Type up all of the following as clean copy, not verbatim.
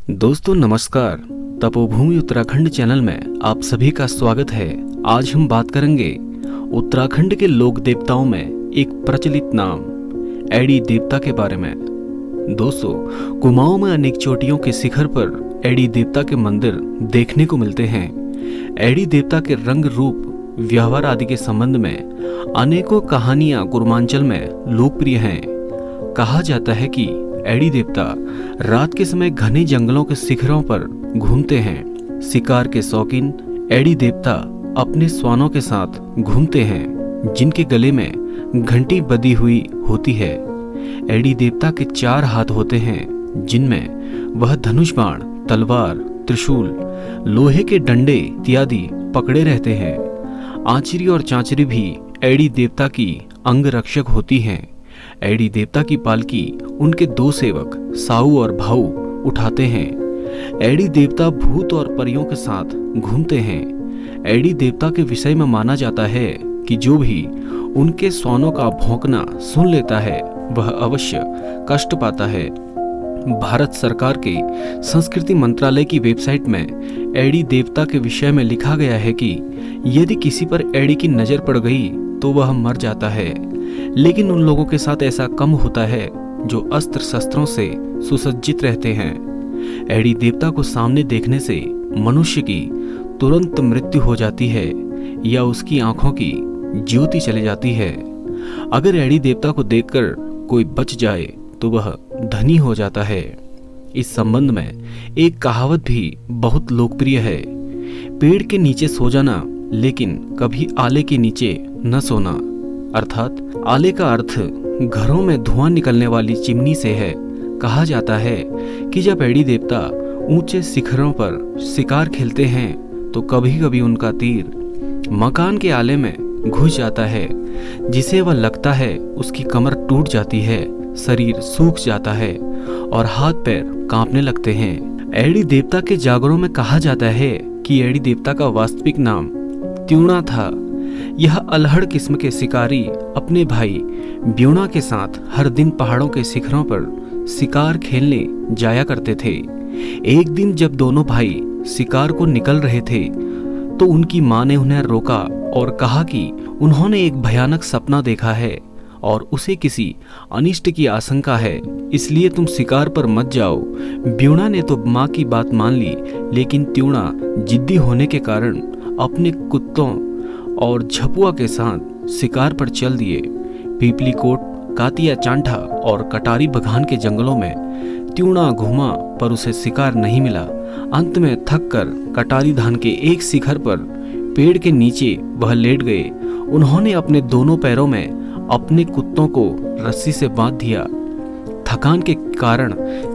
दोस्तों नमस्कार। तपोभूमि उत्तराखंड चैनल में आप सभी का स्वागत है। आज हम बात करेंगे उत्तराखंड के लोक देवताओं में एक प्रचलित नाम एडी देवता के बारे में। दोस्तों, कुमाऊं में अनेक चोटियों के शिखर पर एडी देवता के मंदिर देखने को मिलते हैं। एडी देवता के रंग, रूप, व्यवहार आदि के संबंध में अनेकों कहानियां कुर्मांचल में लोकप्रिय हैं। कहा जाता है कि एडी देवता रात के समय घने जंगलों के शिखरों पर घूमते हैं। शिकार के शौकीन एडी देवता अपने श्वानों के साथ घूमते हैं, जिनके गले में घंटी बंधी हुई होती है। एडी देवता के 4 हाथ होते हैं, जिनमें वह धनुष बाण, तलवार, त्रिशूल, लोहे के डंडे इत्यादि पकड़े रहते हैं। आंचरी और चांचरी भी एडी देवता की अंग रक्षक होती हैं। एडी देवता की पालकी उनके 2 सेवक साऊ और भाऊ उठाते हैं। एडी देवता भूत और परियों के साथ घूमते हैं। एडी देवता के विषय में माना जाता है कि जो भी उनके श्वानों का भौंकना सुन लेता है वह अवश्य कष्ट पाता है। भारत सरकार के संस्कृति मंत्रालय की वेबसाइट में एडी देवता के विषय में लिखा गया है कि यदि किसी पर एडी की नजर पड़ गई तो वह मर जाता है, लेकिन उन लोगों के साथ ऐसा कम होता है जो अस्त्र शस्त्रों से सुसज्जित रहते हैं। एडी देवता को सामने देखने से मनुष्य की तुरंत मृत्यु हो जाती है या उसकी आंखों की ज्योति चली जाती है। अगर एडी देवता को देखकर कोई बच जाए तो वह धनी हो जाता है। इस संबंध में एक कहावत भी बहुत लोकप्रिय है, पेड़ के नीचे सो जाना लेकिन कभी आले के नीचे न सोना। अर्थात आले का अर्थ घरों में धुआं निकलने वाली चिमनी से है। कहा जाता है कि जब एडी देवता ऊंचे शिखरों पर शिकार खेलते हैं तो कभी कभी उनका तीर मकान के आले में घुस जाता है, जिसे वह लगता है उसकी कमर टूट जाती है, शरीर सूख जाता है और हाथ पैर कांपने लगते हैं। एडी देवता के जागरों में कहा जाता है कि एडी देवता का वास्तविक नाम त्यूणा था। यह अल्हड़ किस्म के शिकारी अपने भाई ब्यूणा के साथ हर दिन पहाड़ों के शिखरों पर शिकार खेलने जाया करते थे। एक दिन जब दोनों भाई शिकार को निकल रहे थे तो उनकी मां ने उन्हें रोका और कहा कि उन्होंने एक भयानक सपना देखा है और उसे किसी अनिष्ट की आशंका है, इसलिए तुम शिकार पर मत जाओ। ब्यूणा ने तो मां की बात मान ली, लेकिन त्यूणा जिद्दी होने के कारण अपने कुत्तों और झपुआ के साथ शिकार पर चल दिए। पीपली कोट, कातिया चांठा और कटारी बघान के जंगलों में त्यूणा घूमा पर उसे शिकार नहीं मिला। अंत में थक कर कटारी धान के एक शिखर पर पेड़ के नीचे वह लेट गए। उन्होंने अपने दोनों पैरों में अपने कुत्तों को रस्सी से बांध दिया। थकान के कारण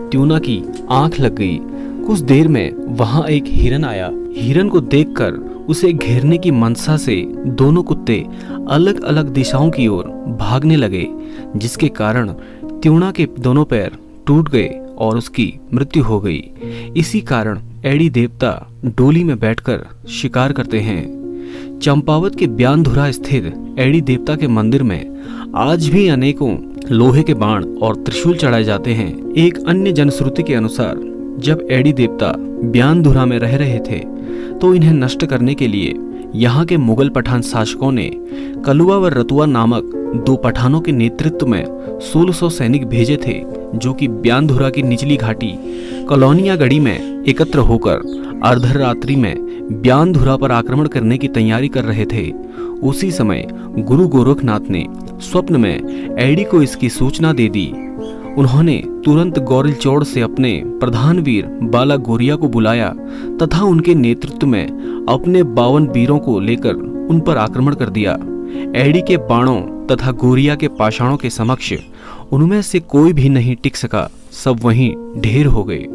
त्यूणा की आंख लग गई। कुछ देर में वहां एक हिरन आया। हिरन को देखकर उसे घेरने की मनसा से दोनों कुत्ते अलग अलग दिशाओं की ओर भागने लगे, जिसके कारण त्यूणा के दोनों पैर टूट गए और उसकी मृत्यु हो गई। इसी कारण एडी देवता डोली में बैठकर शिकार करते हैं। चंपावत के ब्यानधुरा स्थित एडी देवता के मंदिर में आज भी अनेकों लोहे के बाण और त्रिशूल चढ़ाए जाते हैं। एक अन्य जनश्रुति के अनुसार जब एडी देवता ब्यानधुरा में रह रहे थे तो इन्हें नष्ट करने के लिए यहाँ के मुगल पठान शासकों ने कलुआ व रतुआ नामक 2 पठानों के नेतृत्व में 1600 सैनिक भेजे थे, जो कि ब्यानधुरा की निचली घाटी कॉलोनिया गढ़ी में एकत्र होकर अर्धरात्रि में ब्यानधुरा पर आक्रमण करने की तैयारी कर रहे थे। उसी समय गुरु गोरखनाथ ने स्वप्न में एडी को इसकी सूचना दे दी। उन्होंने तुरंत गौरिलचौड़ से अपने प्रधान वीर बाला गोरिया को बुलाया तथा उनके नेतृत्व में अपने 52 वीरों को लेकर उन पर आक्रमण कर दिया। एडी के बाणों तथा गोरिया के पाषाणों के समक्ष उनमें से कोई भी नहीं टिक सका, सब वहीं ढेर हो गए।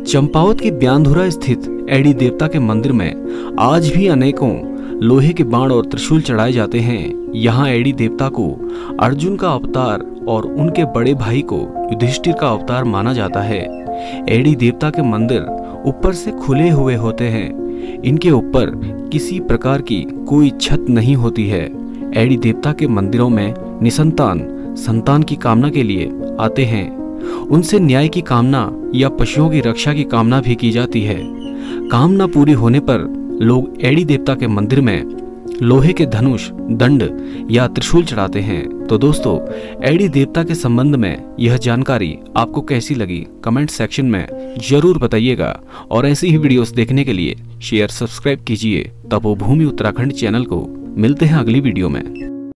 चंपावत के ब्यानधुरा स्थित एडी देवता के मंदिर में आज भी अनेकों लोहे के बाण और त्रिशूल चढ़ाए जाते हैं। यहाँ एडी देवता को अर्जुन का अवतार और उनके बड़े भाई को युधिष्ठिर का अवतार माना जाता है। एडी देवता के मंदिर ऊपर से खुले हुए होते हैं। इनके ऊपर किसी प्रकार की कोई छत नहीं होती है। एडी देवता के मंदिरों में निसंतान संतान की कामना के लिए आते हैं। उनसे न्याय की कामना या पशुओं की रक्षा की कामना भी की जाती है। कामना पूरी होने पर लोग एडी देवता के मंदिर में लोहे के धनुष, दंड या त्रिशूल चढ़ाते हैं। तो दोस्तों, एडी देवता के संबंध में यह जानकारी आपको कैसी लगी कमेंट सेक्शन में जरूर बताइएगा। और ऐसी ही वीडियोस देखने के लिए शेयर सब्सक्राइब कीजिए तपोभूमि उत्तराखंड चैनल को। मिलते हैं अगली वीडियो में।